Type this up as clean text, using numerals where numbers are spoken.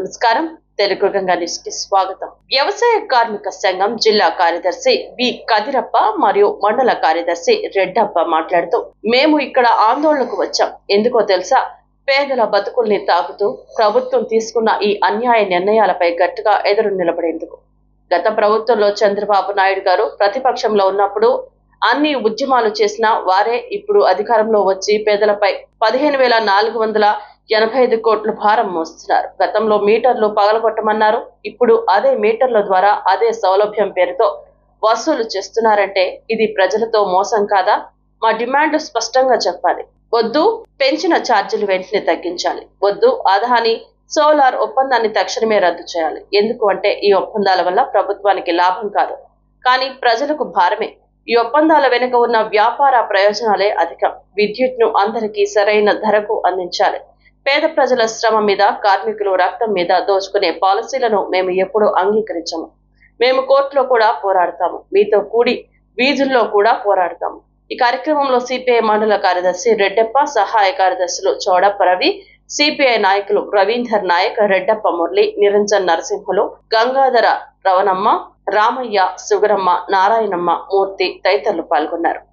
నమస్కారం. తెలుగు గంగా న్యూస్ కి స్వాగతం. వ్యవసాయ కార్మిక సంఘం జిల్లా కార్యదర్శి బి కదిరప్ప మరియు మండల కార్యదర్శి రెడ్డప్ప మాట్లాడుతూ, మేము ఇక్కడ ఆందోళనకు వచ్చాం. ఎందుకో తెలుసా? పేదల బతుకుల్ని తాకుతూ ప్రభుత్వం తీసుకున్న ఈ అన్యాయ నిర్ణయాలపై గట్టిగా ఎదురు నిలబడేందుకు. గత ప్రభుత్వంలో చంద్రబాబు నాయుడు గారు ప్రతిపక్షంలో ఉన్నప్పుడు అన్ని ఉద్యమాలు చేసిన వారే ఇప్పుడు అధికారంలో వచ్చి పేదలపై 15,485 కోట్ల భారం మోస్తున్నారు. గతంలో మీటర్లు పగలగొట్టమన్నారు. ఇప్పుడు అదే మీటర్ల ద్వారా అదే సౌలభ్యం పేరుతో వసూలు చేస్తున్నారంటే ఇది ప్రజలతో మోసం కాదా? మా డిమాండ్ స్పష్టంగా చెప్పాలి. వద్దు, పెంచిన ఛార్జీలు వెంటనే తగ్గించాలి. వద్దు, అదాని సోలార్ ఒప్పందాన్ని తక్షణమే రద్దు చేయాలి. ఎందుకు అంటే ఈ ఒప్పందాల వల్ల ప్రభుత్వానికి లాభం కాదు, కానీ ప్రజలకు భారమే. ఈ ఒప్పందాల వెనుక ఉన్న వ్యాపార ప్రయోజనాలే అధికం. విద్యుత్ను అందరికీ సరైన ధరకు అందించాలి. పేద ప్రజల శ్రమ మీద, కార్మికులు రక్తం మీద దోచుకునే పాలసీలను మేము ఎప్పుడూ అంగీకరించము. మేము కోర్టులో కూడా పోరాడతాము, మీతో కూడి వీధుల్లో కూడా పోరాడతాము. ఈ కార్యక్రమంలో సిపిఐ మండల కార్యదర్శి రెడ్డప్ప, సహాయ కార్యదర్శులు చౌడప్ప రవి, సిపిఐ నాయకులు రవీందర్ నాయక్, రెడ్డప్ప మురళి, నిరంజన్ నరసింహులు, గంగాధర రవణమ్మ, రామయ్య, సుగరమ్మ, నారాయణమ్మ, మూర్తి తదితరులు పాల్గొన్నారు.